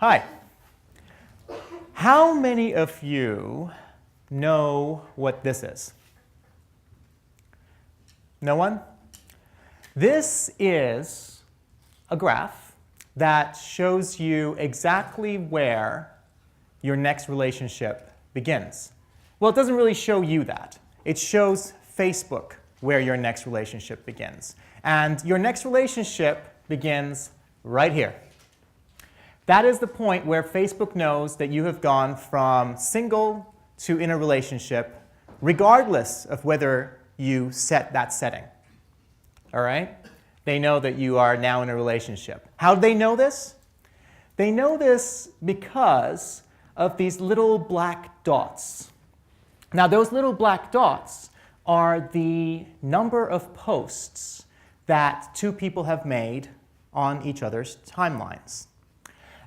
Hi. How many of you know what this is? No one? This is a graph that shows you exactly where your next relationship begins. Well, it doesn't really show you that. It shows Facebook where your next relationship begins. And your next relationship begins right here. That is the point where Facebook knows that you have gone from single to in a relationship, regardless of whether you set that setting. All right? They know that you are now in a relationship. How do they know this? They know this because of these little black dots. Now, those little black dots are the number of posts that two people have made on each other's timelines.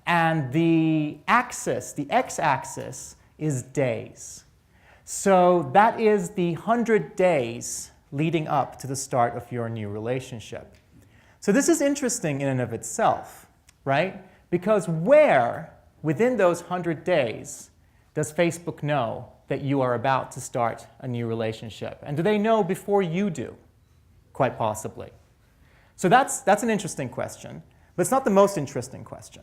And the axis, the x-axis, is days. So that is the 100 days leading up to the start of your new relationship. So this is interesting in and of itself, right? Because where within those 100 days does Facebook know that you are about to start a new relationship? And do they know before you do? Quite possibly. So that's an interesting question, but it's not the most interesting question.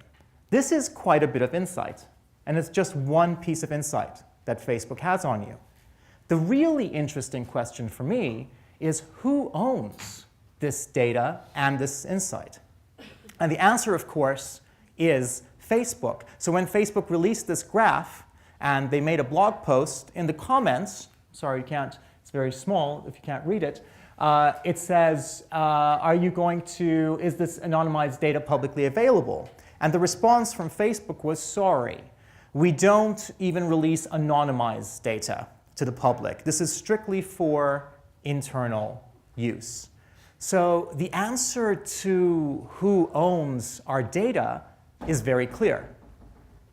This is quite a bit of insight, and it's just one piece of insight that Facebook has on you. The really interesting question for me is who owns this data and this insight? And the answer, of course, is Facebook. So when Facebook released this graph and they made a blog post, in the comments, sorry you can't, it's very small if you can't read it, it says, is this anonymized data publicly available? And the response from Facebook was, sorry, we don't even release anonymized data to the public. This is strictly for internal use. So the answer to who owns our data is very clear.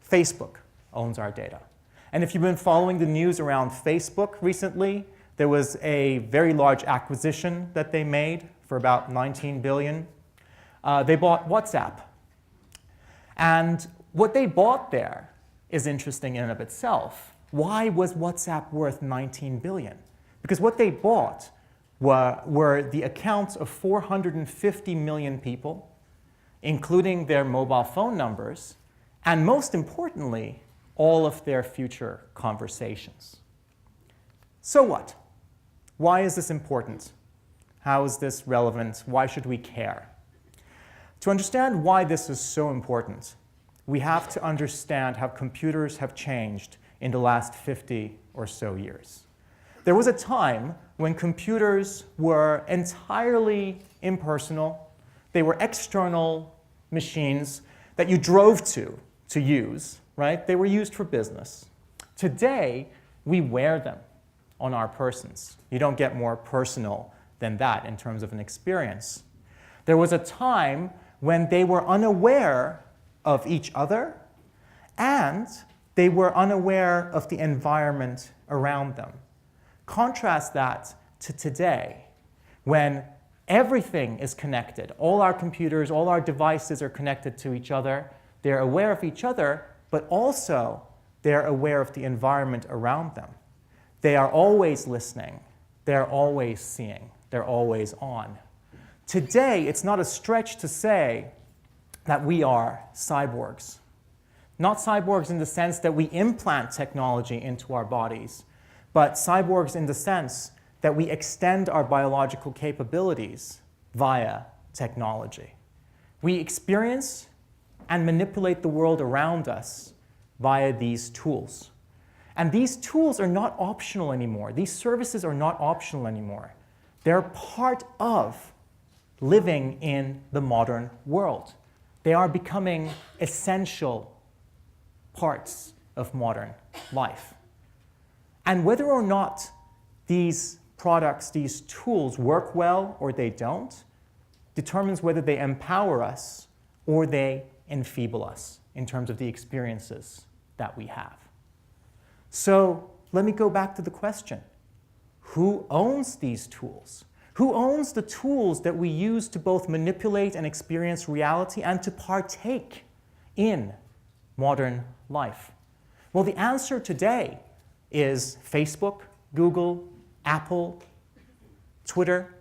Facebook owns our data. And if you've been following the news around Facebook recently, there was a very large acquisition that they made for about $19 billion. They bought WhatsApp. And what they bought there is interesting in and of itself. Why was WhatsApp worth $19 billion? Because what they bought were the accounts of 450 million people, including their mobile phone numbers, and most importantly, all of their future conversations. So what? Why is this important? How is this relevant? Why should we care? To understand why this is so important, we have to understand how computers have changed in the last 50 or so years. There was a time when computers were entirely impersonal. They were external machines that you drove to use, right? They were used for business. Today, we wear them on our persons. You don't get more personal than that in terms of an experience. There was a time when they were unaware of each other and they were unaware of the environment around them. Contrast that to today, when everything is connected. All our computers, all our devices are connected to each other. They're aware of each other, but also they're aware of the environment around them. They are always listening. They're always seeing. They're always on. Today, it's not a stretch to say that we are cyborgs. Not cyborgs in the sense that we implant technology into our bodies, but cyborgs in the sense that we extend our biological capabilities via technology. We experience and manipulate the world around us via these tools. And these tools are not optional anymore. These services are not optional anymore. They're part of living in the modern world. They are becoming essential parts of modern life. And whether or not these products, these tools work well or they don't, determines whether they empower us or they enfeeble us in terms of the experiences that we have. So let me go back to the question. Who owns these tools? Who owns the tools that we use to both manipulate and experience reality and to partake in modern life? Well, the answer today is Facebook, Google, Apple, Twitter.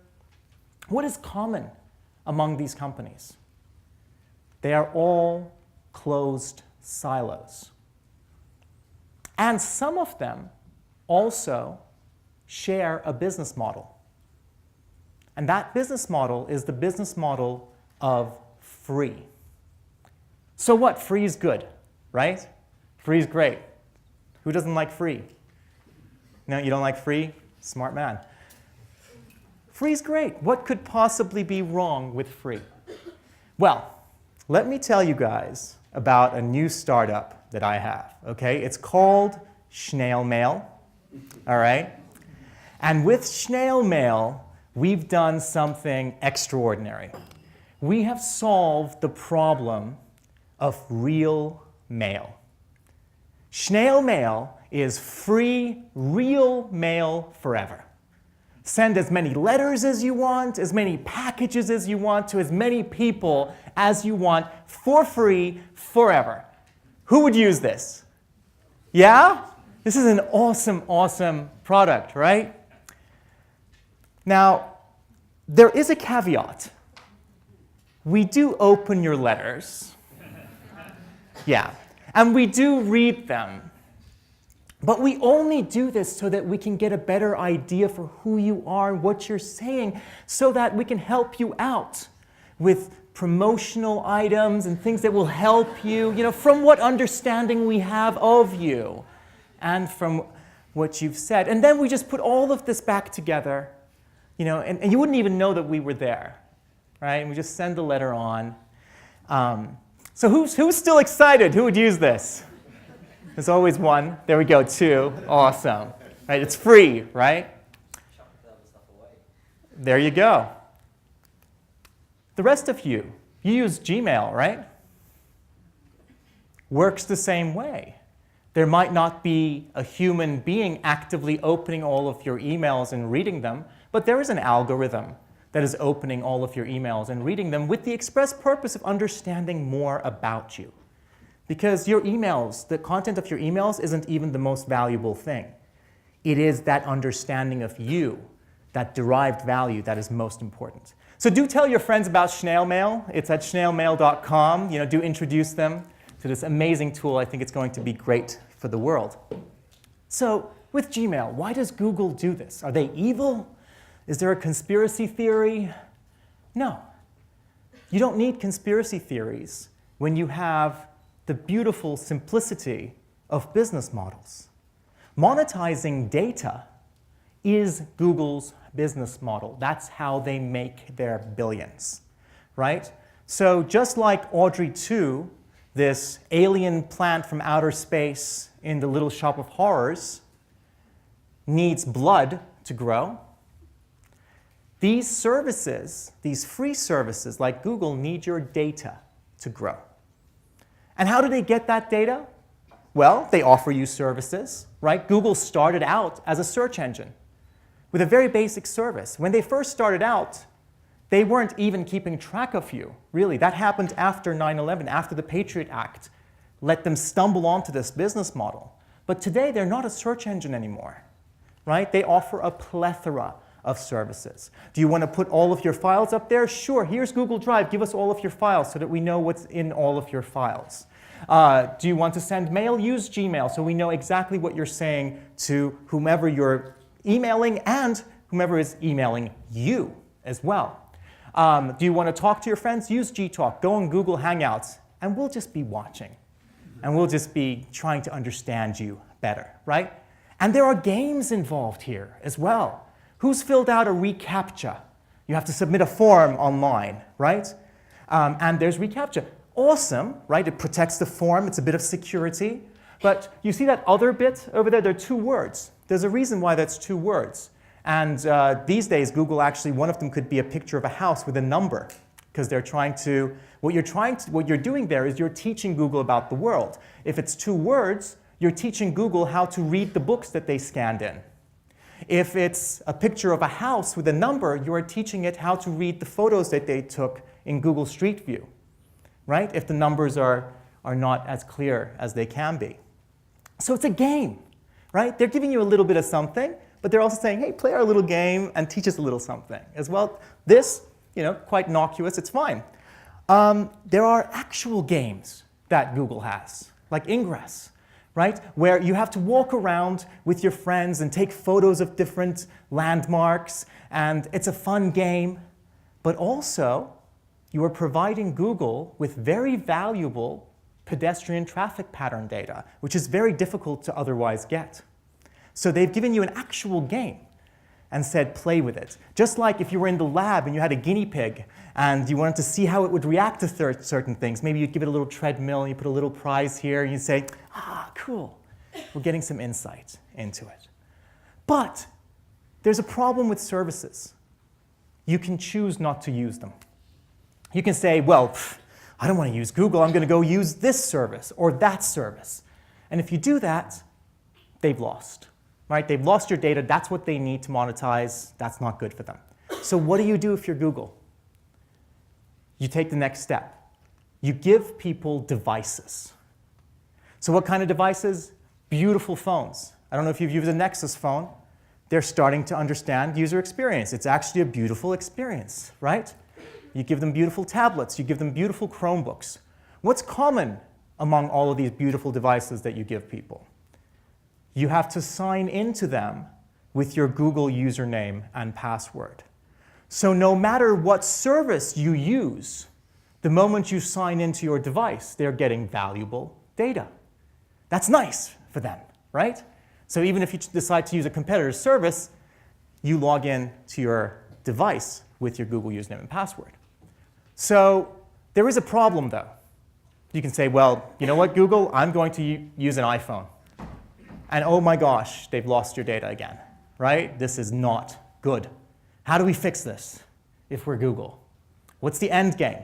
What is common among these companies? They are all closed silos. And some of them also share a business model. And that business model is the business model of free. So what? Free is good, right? Free is great. Who doesn't like free? No, you don't like free? Smart man. Free is great. What could possibly be wrong with free? Well, let me tell you guys about a new startup that I have, okay? It's called Snail Mail, all right? And with Snail Mail, we've done something extraordinary. We have solved the problem of real mail. Snail Mail is free, real mail forever. Send as many letters as you want, as many packages as you want, to as many people as you want, for free, forever. Who would use this? Yeah? This is an awesome, awesome product, right? Now, there is a caveat. We do open your letters. Yeah. And we do read them. But we only do this so that we can get a better idea for who you are and what you're saying, so that we can help you out with promotional items and things that will help you, from what understanding we have of you and from what you've said. And then we just put all of this back together, and you wouldn't even know that we were there, right? And we just send the letter on. So who's still excited? Who would use this? There's always one. There we go, two. Awesome. Right? It's free, right? There you go. The rest of you use Gmail, right? Works the same way. There might not be a human being actively opening all of your emails and reading them, but there is an algorithm that is opening all of your emails and reading them with the express purpose of understanding more about you. Because your emails, the content of your emails isn't even the most valuable thing. It is that understanding of you, that derived value, that is most important. So do tell your friends about Snail Mail. It's at snailmail.com. Do introduce them to this amazing tool. I think it's going to be great for the world. So with Gmail, why does Google do this? Are they evil? Is there a conspiracy theory? No. You don't need conspiracy theories when you have the beautiful simplicity of business models. Monetizing data is Google's business model. That's how they make their billions, right? So just like Audrey 2, this alien plant from outer space in the Little Shop of Horrors, needs blood to grow, these services, these free services like Google, need your data to grow. And how do they get that data? Well, they offer you services, right? Google started out as a search engine with a very basic service. When they first started out, they weren't even keeping track of you, really. That happened after 9/11, after the Patriot Act let them stumble onto this business model. But today, they're not a search engine anymore, right? They offer a plethora of services. Do you want to put all of your files up there? Sure, here's Google Drive. Give us all of your files so that we know what's in all of your files. Do you want to send mail? Use Gmail so we know exactly what you're saying to whomever you're emailing and whomever is emailing you as well. Do you want to talk to your friends? Use Gtalk. Go on Google Hangouts, and we'll just be watching. And we'll just be trying to understand you better, right? And there are games involved here as well. Who's filled out a reCAPTCHA? You have to submit a form online, right? And there's reCAPTCHA. Awesome, right? It protects the form. It's a bit of security. But you see that other bit over there? There are two words. There's a reason why that's two words. And these days, Google actually, one of them could be a picture of a house with a number, because they're trying to, what you're doing there is you're teaching Google about the world. If it's two words, you're teaching Google how to read the books that they scanned in. If it's a picture of a house with a number, you are teaching it how to read the photos that they took in Google Street View, right? If the numbers are are not as clear as they can be. So it's a game, right? They're giving you a little bit of something, but they're also saying, hey, play our little game and teach us a little something as well. This, quite innocuous, it's fine. There are actual games that Google has, like Ingress, right? Where you have to walk around with your friends and take photos of different landmarks, and it's a fun game. But also, you are providing Google with very valuable pedestrian traffic pattern data, which is very difficult to otherwise get. So they've given you an actual game and said, play with it. Just like if you were in the lab and you had a guinea pig and you wanted to see how it would react to certain things. Maybe you'd give it a little treadmill, you put a little prize here, and you'd say, cool. We're getting some insight into it. But there's a problem with services. You can choose not to use them. You can say, well, I don't want to use Google. I'm going to go use this service or that service. And if you do that, they've lost. Right? They've lost your data. That's what they need to monetize. That's not good for them. So what do you do if you're Google? You take the next step. You give people devices. So what kind of devices? Beautiful phones. I don't know if you've used a Nexus phone. They're starting to understand user experience. It's actually a beautiful experience, right? You give them beautiful tablets. You give them beautiful Chromebooks. What's common among all of these beautiful devices that you give people? You have to sign into them with your Google username and password. So no matter what service you use, the moment you sign into your device, they're getting valuable data. That's nice for them, right? So even if you decide to use a competitor's service, you log in to your device with your Google username and password. So there is a problem, though. You can say, well, you know what, Google? I'm going to use an iPhone. And oh my gosh, they've lost your data again, right? This is not good. How do we fix this if we're Google? What's the end game?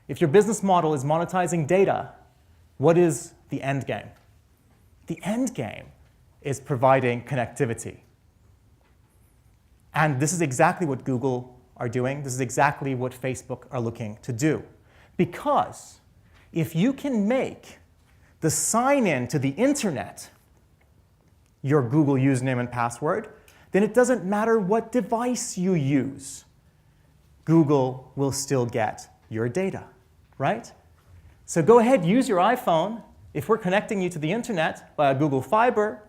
If your business model is monetizing data, what is the end game? The end game is providing connectivity. And this is exactly what Google are doing. This is exactly what Facebook are looking to do. Because if you can make the sign-in to the internet your Google username and password, then it doesn't matter what device you use. Google will still get your data, right? So go ahead, use your iPhone. If we're connecting you to the internet via Google Fiber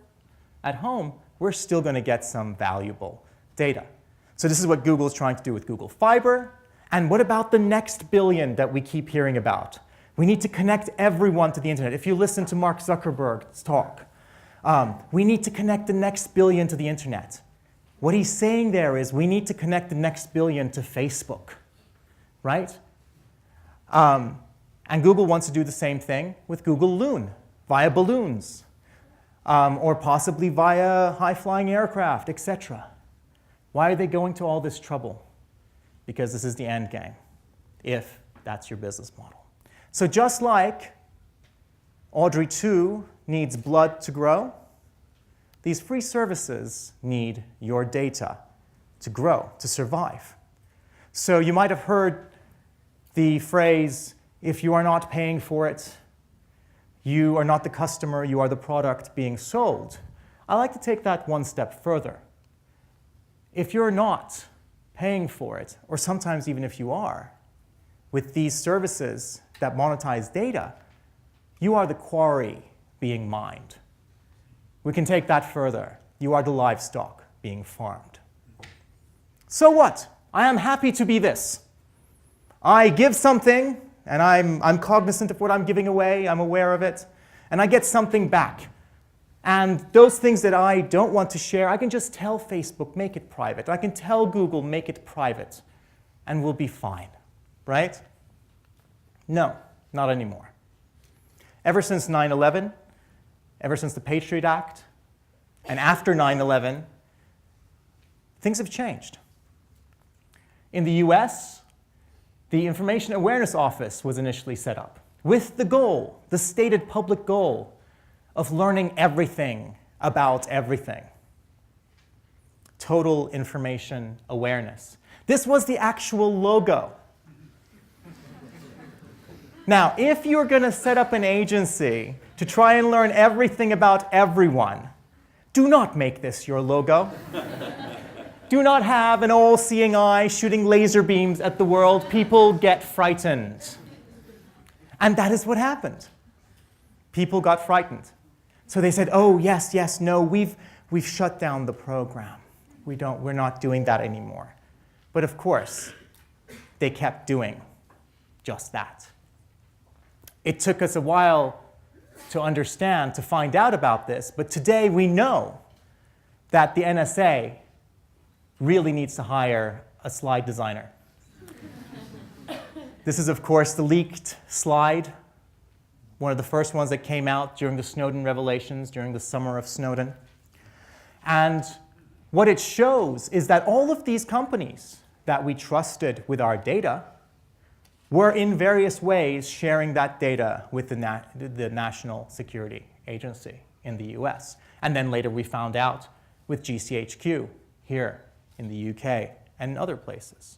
at home, we're still going to get some valuable data. So this is what Google is trying to do with Google Fiber. And what about the next billion that we keep hearing about? We need to connect everyone to the internet. If you listen to Mark Zuckerberg's talk, we need to connect the next billion to the internet. What he's saying there is we need to connect the next billion to Facebook, right? And Google wants to do the same thing with Google Loon via balloons, or possibly via high-flying aircraft, etc. Why are they going to all this trouble? Because this is the end game, if that's your business model. So just like Audrey 2 needs blood to grow, these free services need your data to grow, to survive. So you might have heard the phrase, if you are not paying for it, you are not the customer, you are the product being sold. I like to take that one step further. If you're not paying for it, or sometimes even if you are, with these services that monetize data, you are the quarry being mined. We can take that further. You are the livestock being farmed. So what? I am happy to be this. I give something, and I'm cognizant of what I'm giving away, I'm aware of it, and I get something back. And those things that I don't want to share, I can just tell Facebook, make it private. I can tell Google, make it private, and we'll be fine, right? No, not anymore. Ever since 9/11, ever since the Patriot Act, and after 9/11, things have changed. In the US, the Information Awareness Office was initially set up with the goal, the stated public goal, of learning everything about everything. Total information awareness. This was the actual logo. Now, if you're going to set up an agency to try and learn everything about everyone, do not make this your logo. Do not have an all-seeing eye shooting laser beams at the world. People get frightened. And that is what happened. People got frightened. So they said, oh, yes, yes, no, we've shut down the program. We're not doing that anymore. But of course, they kept doing just that. It took us a while to understand, to find out about this, but today we know that the NSA really needs to hire a slide designer. This is, of course, the leaked slide, one of the first ones that came out during the Snowden revelations, during the summer of Snowden. And what it shows is that all of these companies that we trusted with our data were in various ways sharing that data with the National Security Agency in the US. And then later we found out with GCHQ here in the UK and other places.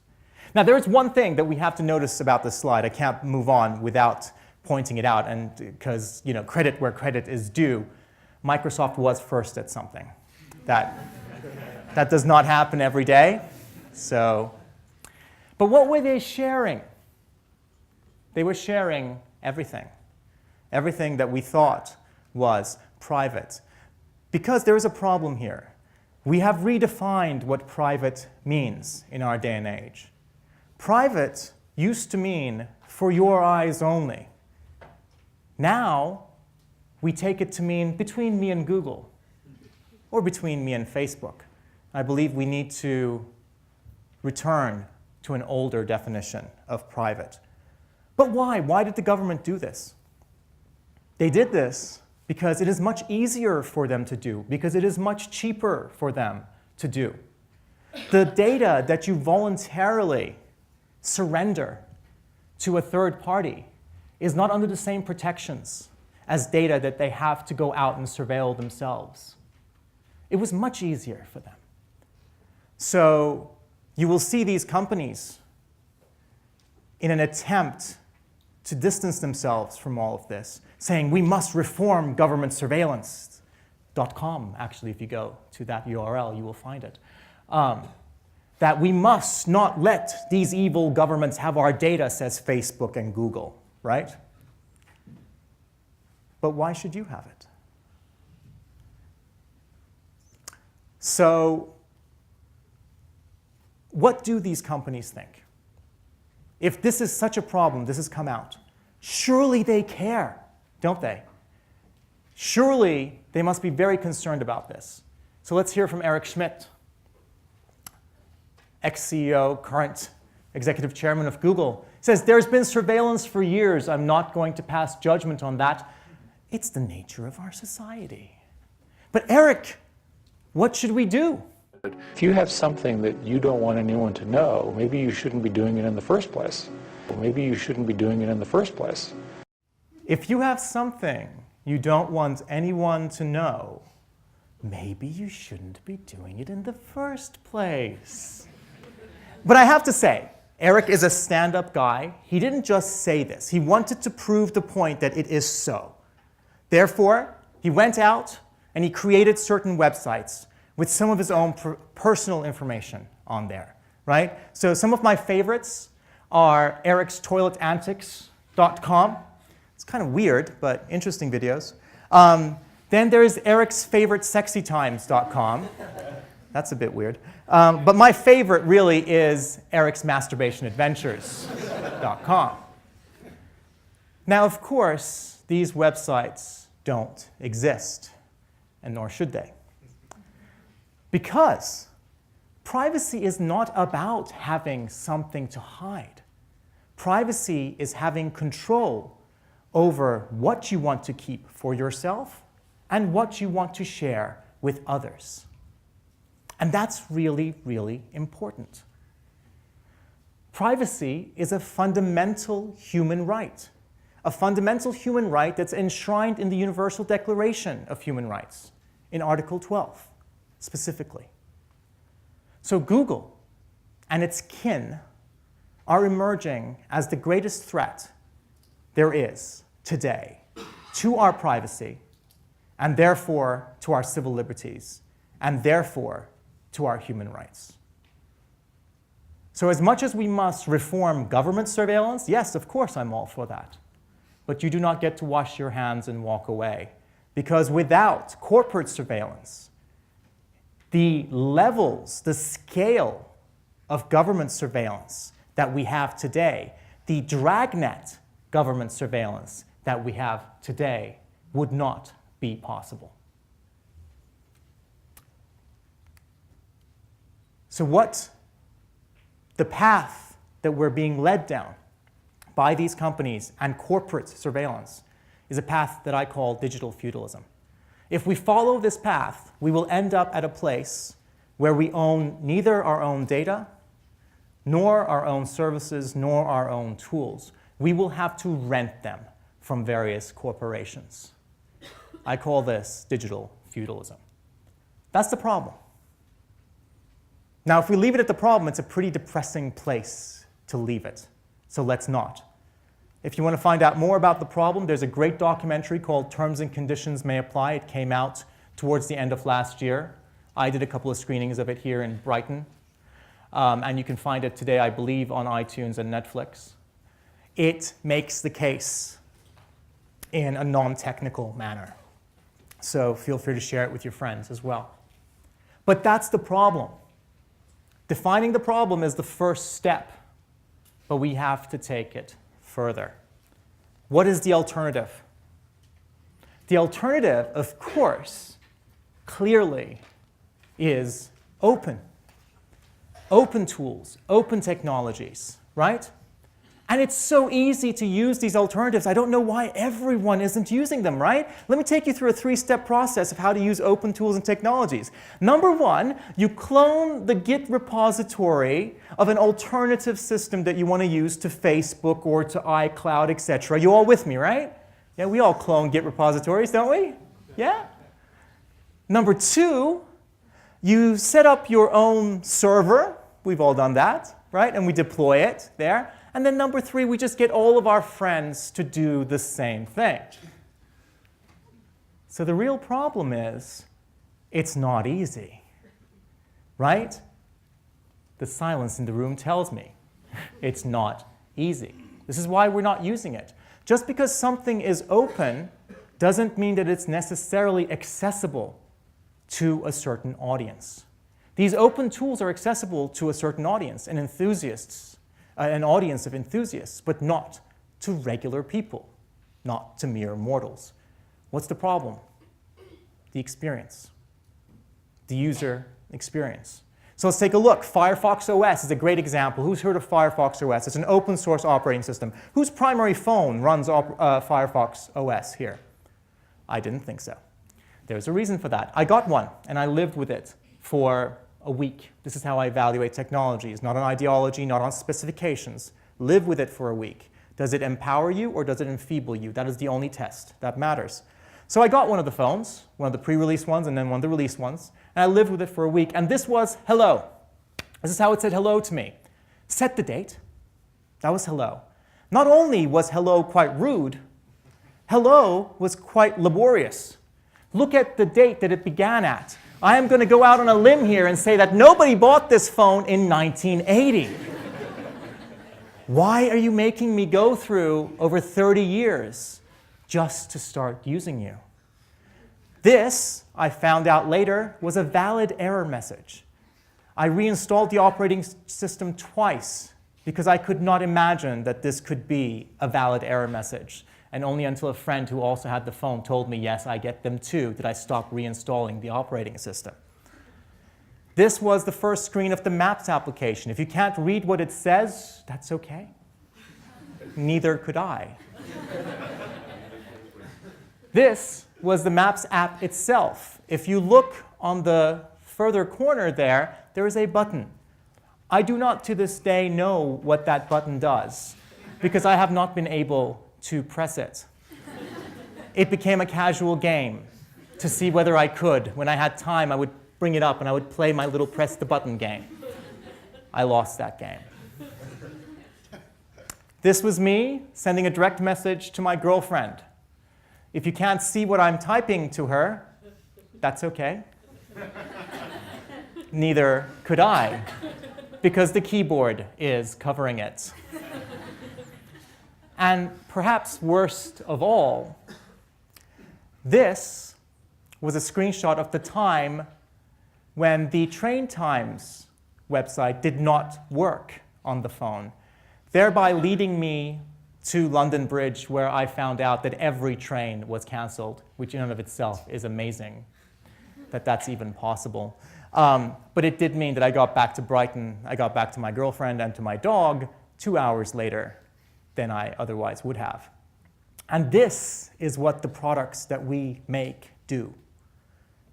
Now, there is one thing that we have to notice about this slide. I can't move on without pointing it out, and because credit where credit is due, Microsoft was first at something. That does not happen every day. But what were they sharing? They were sharing everything. Everything that we thought was private. Because there is a problem here. We have redefined what private means in our day and age. Private used to mean for your eyes only. Now, we take it to mean between me and Google, or between me and Facebook. I believe we need to return to an older definition of private. But why? Why did the government do this? They did this because it is much easier for them to do, because it is much cheaper for them to do. The data that you voluntarily surrender to a third party is not under the same protections as data that they have to go out and surveil themselves. It was much easier for them. So you will see these companies in an attempt to distance themselves from all of this, saying we must reform government surveillance.com. Actually, if you go to that URL, you will find it. That we must not let these evil governments have our data, says Facebook and Google, right? But why should you have it? So, what do these companies think? If this is such a problem, this has come out, surely they care, don't they? Surely they must be very concerned about this. So let's hear from Eric Schmidt, ex-CEO, current executive chairman of Google. Says, there's been surveillance for years. I'm not going to pass judgment on that. It's the nature of our society. But Eric, what should we do? If you have something that you don't want anyone to know, maybe you shouldn't be doing it in the first place. Maybe you shouldn't be doing it in the first place. If you have something you don't want anyone to know, maybe you shouldn't be doing it in the first place. But I have to say, Eric is a stand-up guy. He didn't just say this. He wanted to prove the point that it is so. Therefore, he went out and he created certain websites with some of his own personal information on there, right? So some of my favorites are ericstoiletantics.com. It's kind of weird, but interesting videos. Then there's ericsfavoritesexytimes.com. That's a bit weird. But my favorite really is ericsmasturbationadventures.com. Now, of course, these websites don't exist, and nor should they. Because privacy is not about having something to hide. Privacy is having control over what you want to keep for yourself and what you want to share with others. And that's really, really important. Privacy is a fundamental human right. A fundamental human right that's enshrined in the Universal Declaration of Human Rights in Article 12. Specifically. So Google and its kin are emerging as the greatest threat there is today to our privacy, and therefore to our civil liberties, and therefore to our human rights. So as much as we must reform government surveillance, yes, of course I'm all for that. But you do not get to wash your hands and walk away. Because without corporate surveillance, the levels, the scale of government surveillance that we have today, the dragnet government surveillance that we have today, would not be possible. So what the path that we're being led down by these companies and corporate surveillance is a path that I call digital feudalism. If we follow this path, we will end up at a place where we own neither our own data, nor our own services, nor our own tools. We will have to rent them from various corporations. I call this digital feudalism. That's the problem. Now, if we leave it at the problem, it's a pretty depressing place to leave it. So let's not. If you want to find out more about the problem, there's a great documentary called Terms and Conditions May Apply. It came out towards the end of last year. I did a couple of screenings of it here in Brighton. And you can find it today, I believe, on iTunes and Netflix. It makes the case in a non-technical manner. So feel free to share it with your friends as well. But that's the problem. Defining the problem is the first step, but we have to take it further. What is the alternative? The alternative, of course, clearly is open. Open tools, open technologies, right? And it's so easy to use these alternatives. I don't know why everyone isn't using them, right? Let me take you through a 3-step process of how to use open tools and technologies. Number 1, you clone the Git repository of an alternative system that you want to use to Facebook or to iCloud, etc. You all with me, right? Yeah, we all clone Git repositories, don't we? Yeah? Number 2, you set up your own server. We've all done that, right? And we deploy it there. And then number 3, we just get all of our friends to do the same thing. So the real problem is, it's not easy, right? The silence in the room tells me it's not easy. This is why we're not using it. Just because something is open doesn't mean that it's necessarily accessible to a certain audience. These open tools are accessible to a certain audience, and enthusiasts, an audience of enthusiasts, but not to regular people, not to mere mortals. What's the problem? The experience, the user experience. So let's take a look. Firefox OS is a great example. Who's heard of Firefox OS? It's an open source operating system. Whose primary phone runs Firefox OS here? I didn't think so. There's a reason for that. I got one, and I lived with it for a week. This is how I evaluate technologies, not on ideology, not on specifications. Live with it for a week. Does it empower you or does it enfeeble you? That is the only test that matters. So I got one of the phones, one of the pre-release ones and then one of the released ones, and I lived with it for a week. And this was hello. This is how it said hello to me. Set the date. That was hello. Not only was hello quite rude, hello was quite laborious. Look at the date that it began at. I am going to go out on a limb here and say that nobody bought this phone in 1980. Why are you making me go through over 30 years just to start using you? This, I found out later, was a valid error message. I reinstalled the operating system twice because I could not imagine that this could be a valid error message. And only until a friend who also had the phone told me, yes, I get them too, did I stop reinstalling the operating system. This was the first screen of the Maps application. If you can't read what it says, that's okay. Neither could I. This was the Maps app itself. If you look on the further corner there, there is a button. I do not to this day know what that button does because I have not been able to press it. It became a casual game to see whether I could. When I had time, I would bring it up and I would play my little press the button game. I lost that game. This was me sending a direct message to my girlfriend. If you can't see what I'm typing to her, that's okay. Neither could I, because the keyboard is covering it. And perhaps worst of all, this was a screenshot of the time when the train times website did not work on the phone, thereby leading me to London Bridge, where I found out that every train was cancelled, which in and of itself is amazing that that's even possible. But it did mean that I got back to Brighton, I got back to my girlfriend and to my dog 2 hours later than I otherwise would have. And this is what the products that we make do.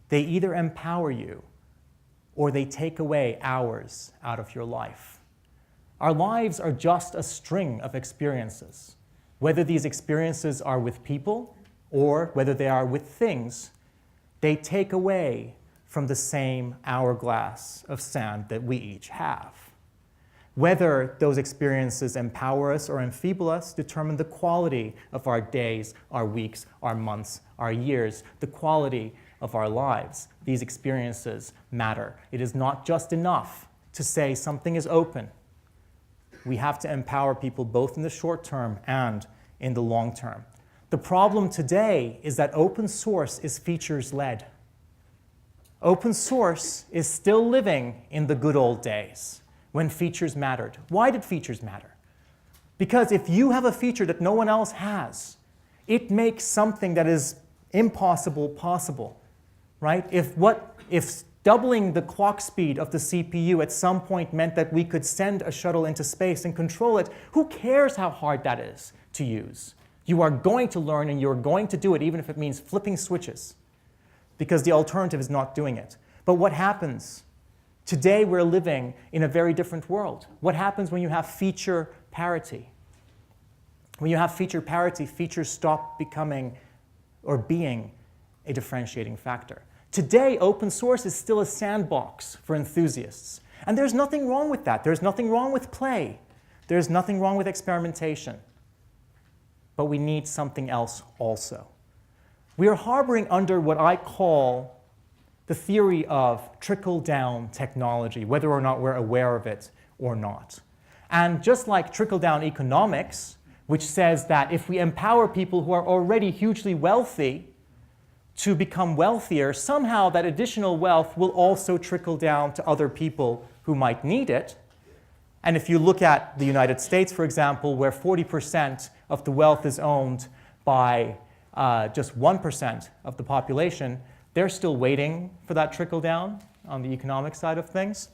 They either empower you or they take away hours out of your life. Our lives are just a string of experiences. Whether these experiences are with people or whether they are with things, they take away from the same hourglass of sand that we each have. Whether those experiences empower us or enfeeble us determine the quality of our days, our weeks, our months, our years, the quality of our lives. These experiences matter. It is not just enough to say something is open. We have to empower people both in the short term and in the long term. The problem today is that open source is features-led. Open source is still living in the good old days when features mattered. Why did features matter? Because if you have a feature that no one else has, it makes something that is impossible possible, right? If doubling the clock speed of the CPU at some point meant that we could send a shuttle into space and control it, who cares how hard that is to use? You are going to learn and you're going to do it even if it means flipping switches, because the alternative is not doing it. But what happens? Today we're living in a very different world. What happens when you have feature parity? When you have feature parity, features stop becoming or being a differentiating factor. Today, open source is still a sandbox for enthusiasts. And there's nothing wrong with that. There's nothing wrong with play. There's nothing wrong with experimentation. But we need something else also. We are harboring under what I call the theory of trickle-down technology, whether or not we're aware of it or not. And just like trickle-down economics, which says that if we empower people who are already hugely wealthy to become wealthier, somehow that additional wealth will also trickle down to other people who might need it. And if you look at the United States, for example, where 40% of the wealth is owned by just 1% of the population, they're still waiting for that trickle down on the economic side of things.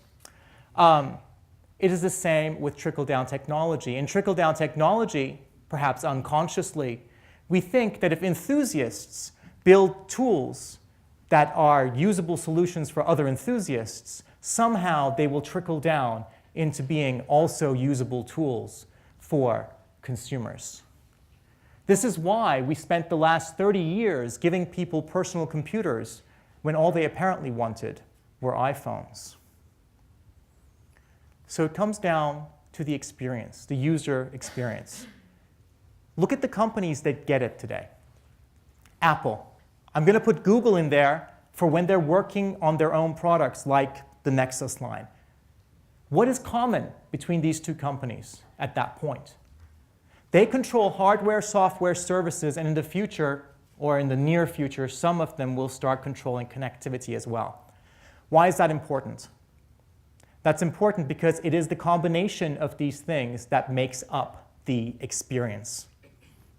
It is the same with trickle-down technology. In trickle-down technology, perhaps unconsciously, we think that if enthusiasts build tools that are usable solutions for other enthusiasts, somehow they will trickle down into being also usable tools for consumers. This is why we spent the last 30 years giving people personal computers when all they apparently wanted were iPhones. So it comes down to the experience, the user experience. Look at the companies that get it today. Apple. I'm going to put Google in there for when they're working on their own products like the Nexus line. What is common between these two companies at that point? They control hardware, software, services, and in the future, or in the near future, some of them will start controlling connectivity as well. Why is that important? That's important because it is the combination of these things that makes up the experience.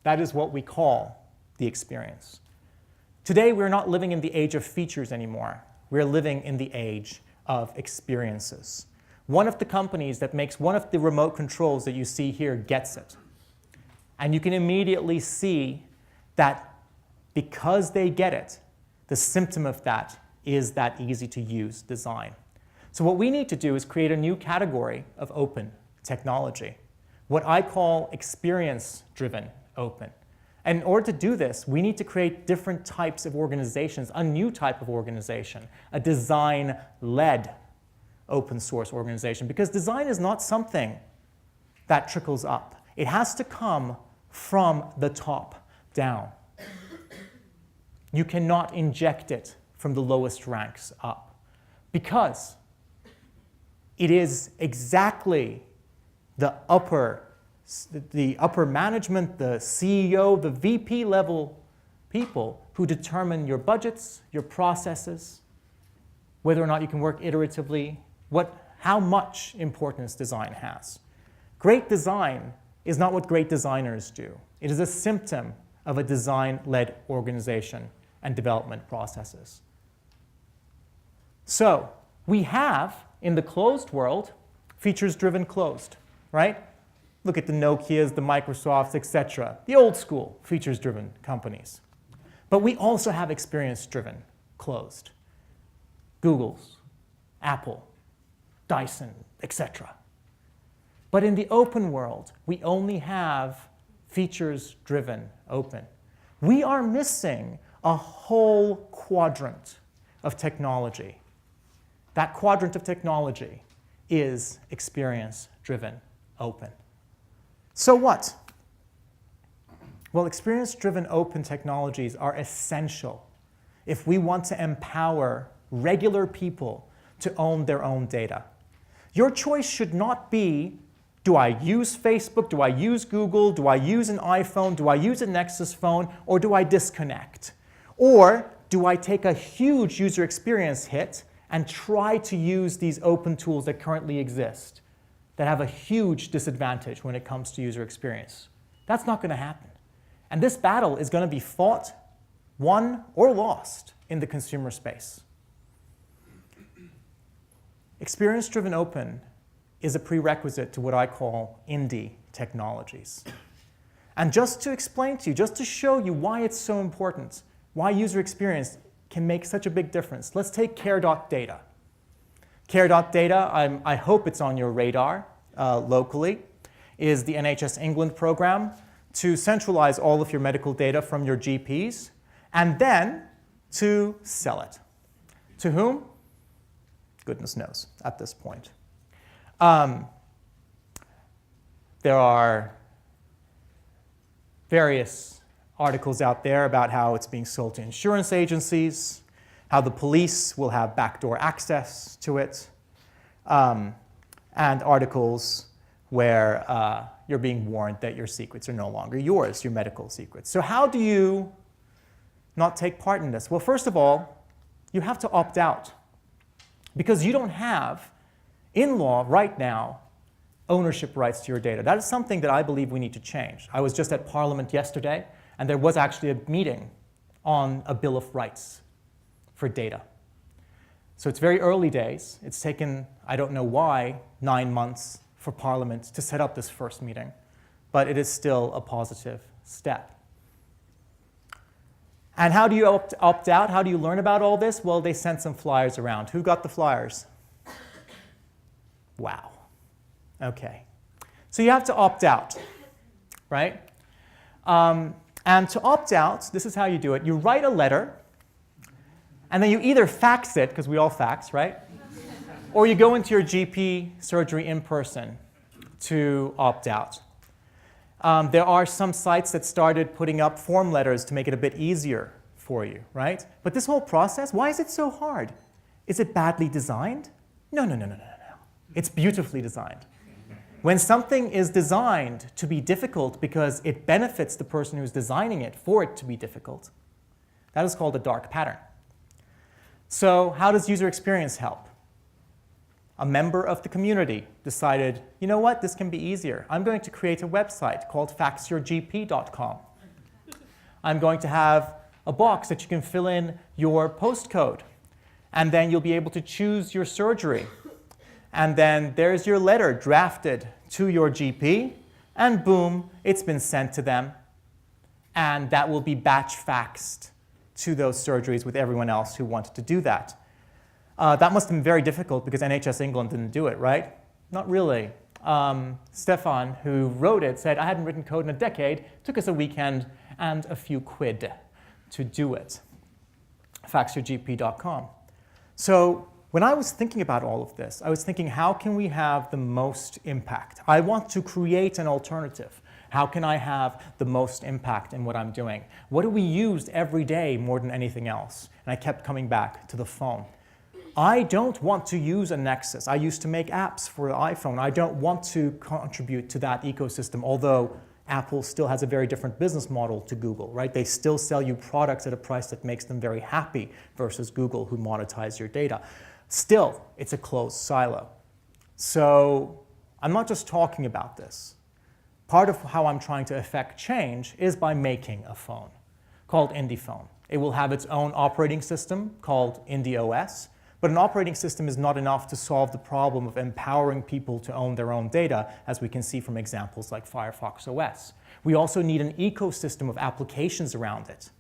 That is what we call the experience. Today, we're not living in the age of features anymore. We're living in the age of experiences. One of the companies that makes one of the remote controls that you see here gets it. And you can immediately see that because they get it, the symptom of that is that easy-to-use design. So what we need to do is create a new category of open technology, what I call experience-driven open. And in order to do this, we need to create different types of organizations, a new type of organization, a design-led open source organization, because design is not something that trickles up. It has to come from the top down. You cannot inject it from the lowest ranks up, because it is exactly the upper management, the CEO, the VP level people who determine your budgets, your processes, whether or not you can work iteratively, how much importance design has. Great design is not what great designers do. It is a symptom of a design-led organization and development processes. So we have, in the closed world, features-driven closed, right? Look at the Nokias, the Microsofts, etc. The old school features-driven companies. But we also have experience-driven closed. Google's, Apple, Dyson, etc. But in the open world, we only have features-driven open. We are missing a whole quadrant of technology. That quadrant of technology is experience-driven open. So what? Well, experience-driven open technologies are essential if we want to empower regular people to own their own data. Your choice should not be, do I use Facebook, do I use Google, do I use an iPhone, do I use a Nexus phone, or do I disconnect? Or do I take a huge user experience hit and try to use these open tools that currently exist that have a huge disadvantage when it comes to user experience? That's not going to happen. And this battle is going to be fought, won, or lost in the consumer space. Experience-driven open is a prerequisite to what I call indie technologies. And just to explain to you, just to show you why it's so important, why user experience can make such a big difference, let's take care.data. Care.data, I hope it's on your radar locally, is the NHS England program to centralize all of your medical data from your GPs and then to sell it. To whom? Goodness knows at this point. There are various articles out there about how it's being sold to insurance agencies, how the police will have backdoor access to it, and articles where you're being warned that your secrets are no longer yours, your medical secrets. So how do you not take part in this? Well, first of all, you have to opt out, because you don't have, in law right now, ownership rights to your data. That is something that I believe we need to change. I was just at Parliament yesterday, and there was actually a meeting on a Bill of Rights for data. So it's very early days. It's taken, I don't know why, 9 months for Parliament to set up this first meeting, but it is still a positive step. And how do you opt out? How do you learn about all this? Well, they sent some flyers around. Who got the flyers? Wow. Okay. So you have to opt out, right? And to opt out, this is how you do it. You write a letter, and then you either fax it, because we all fax, right? Or you go into your GP surgery in person to opt out. There are some sites that started putting up form letters to make it a bit easier for you, right? But this whole process, why is it so hard? Is it badly designed? No. It's beautifully designed. When something is designed to be difficult because it benefits the person who's designing it for it to be difficult, that is called a dark pattern. So how does user experience help? A member of the community decided, you know what, this can be easier. I'm going to create a website called faxyourgp.com. I'm going to have a box that you can fill in your postcode, and then you'll be able to choose your surgery. And then there's your letter drafted to your GP, and boom, it's been sent to them. And that will be batch faxed to those surgeries with everyone else who wanted to do that. That must have been very difficult because NHS England didn't do it, right? Not really. Stefan, who wrote it, said, I hadn't written code in a decade. Took us a weekend and a few quid to do it. Faxyourgp.com. So when I was thinking about all of this, I was thinking, how can we have the most impact? I want to create an alternative. How can I have the most impact in what I'm doing? What do we use every day more than anything else? And I kept coming back to the phone. I don't want to use a Nexus. I used to make apps for the iPhone. I don't want to contribute to that ecosystem, although Apple still has a very different business model to Google, right? They still sell you products at a price that makes them very happy versus Google, who monetize your data. Still, it's a closed silo. So I'm not just talking about this. Part of how I'm trying to affect change is by making a phone called IndiePhone. It will have its own operating system called IndieOS, but an operating system is not enough to solve the problem of empowering people to own their own data, as we can see from examples like Firefox OS. We also need an ecosystem of applications around it,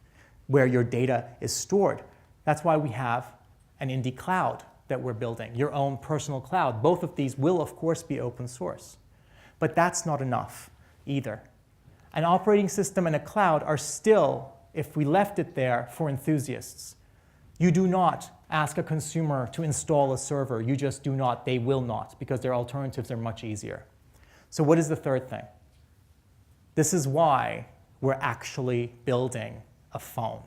where your data is stored. That's why we have an Indie Cloud that we're building, your own personal cloud. Both of these will, of course, be open source. But that's not enough either. An operating system and a cloud are still, if we left it there, for enthusiasts. You do not ask a consumer to install a server. You just do not. They will not, because their alternatives are much easier. So what is the third thing? This is why we're actually building a phone.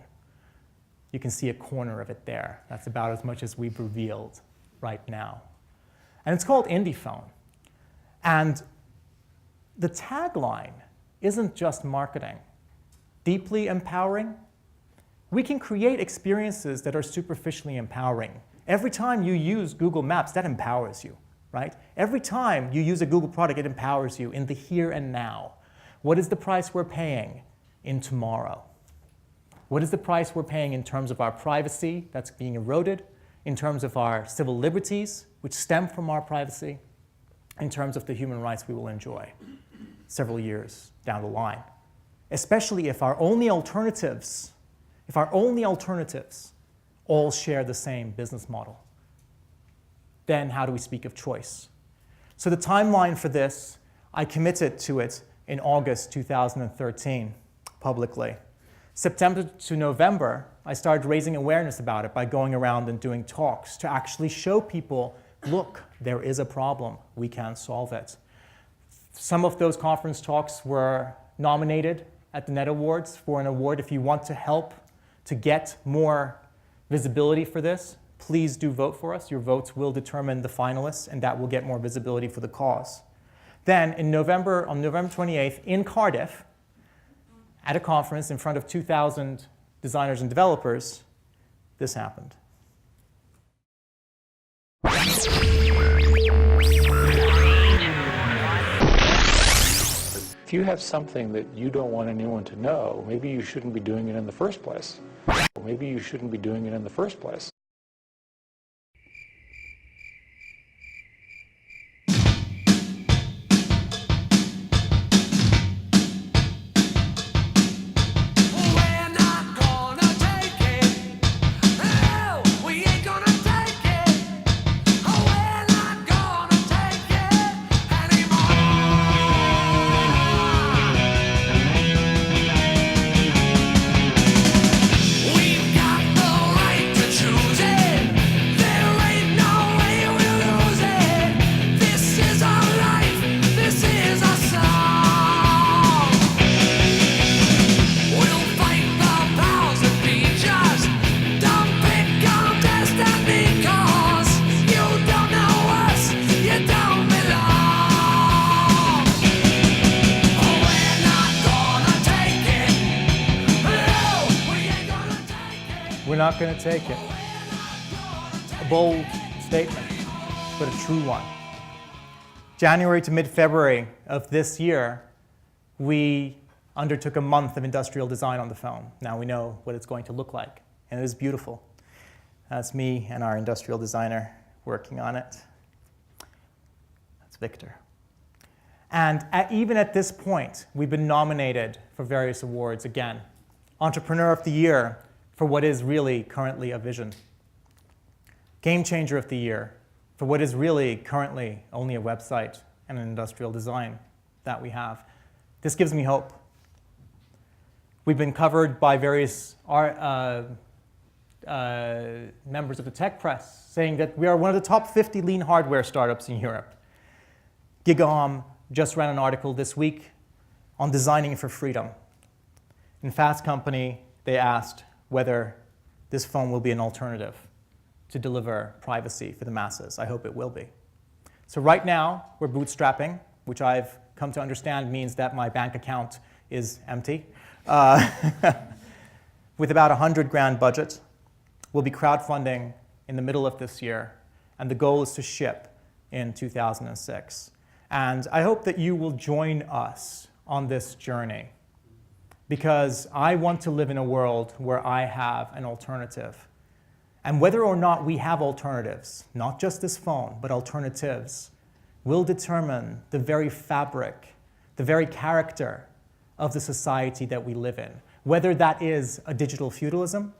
You can see a corner of it there. That's about as much as we've revealed right now. And it's called IndiePhone. And the tagline isn't just marketing. Deeply empowering. We can create experiences that are superficially empowering. Every time you use Google Maps, that empowers you, right? Every time you use a Google product, it empowers you in the here and now. What is the price we're paying in tomorrow? What is the price we're paying in terms of our privacy that's being eroded, in terms of our civil liberties, which stem from our privacy, in terms of the human rights we will enjoy several years down the line? Especially if our only alternatives all share the same business model, then how do we speak of choice? So the timeline for this, I committed to it in August 2013 publicly. September to November, I started raising awareness about it by going around and doing talks to actually show people, look, there is a problem, we can solve it. Some of those conference talks were nominated at the Net Awards for an award. If you want to help to get more visibility for this, please do vote for us. Your votes will determine the finalists, and that will get more visibility for the cause. Then on November 28th in Cardiff, at a conference in front of 2,000 designers and developers, this happened. If you have something that you don't want anyone to know, maybe you shouldn't be doing it in the first place. Maybe you shouldn't be doing it in the first place. Not going to take it. A bold statement, but a true one. January to mid-February of this year, we undertook a month of industrial design on the phone. Now we know what it's going to look like, and it is beautiful. That's me and our industrial designer working on it. That's Victor. And even at this point, we've been nominated for various awards again. Entrepreneur of the Year, for what is really currently a vision. Game Changer of the Year, for what is really currently only a website and an industrial design that we have. This gives me hope. We've been covered by various members of the tech press saying that we are one of the top 50 lean hardware startups in Europe. GigaOM just ran an article this week on designing for freedom. In Fast Company, they asked whether this phone will be an alternative to deliver privacy for the masses. I hope it will be. So right now, we're bootstrapping, which I've come to understand means that my bank account is empty. With about $100,000 budget, we'll be crowdfunding in the middle of this year, and the goal is to ship in 2006. And I hope that you will join us on this journey, because I want to live in a world where I have an alternative. And whether or not we have alternatives, not just this phone, but alternatives, will determine the very fabric, the very character of the society that we live in. Whether that is a digital feudalism,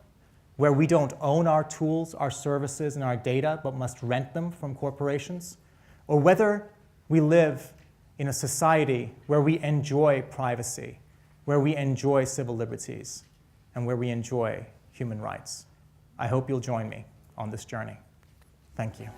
where we don't own our tools, our services, and our data, but must rent them from corporations, or whether we live in a society where we enjoy privacy, where we enjoy civil liberties, and where we enjoy human rights. I hope you'll join me on this journey. Thank you.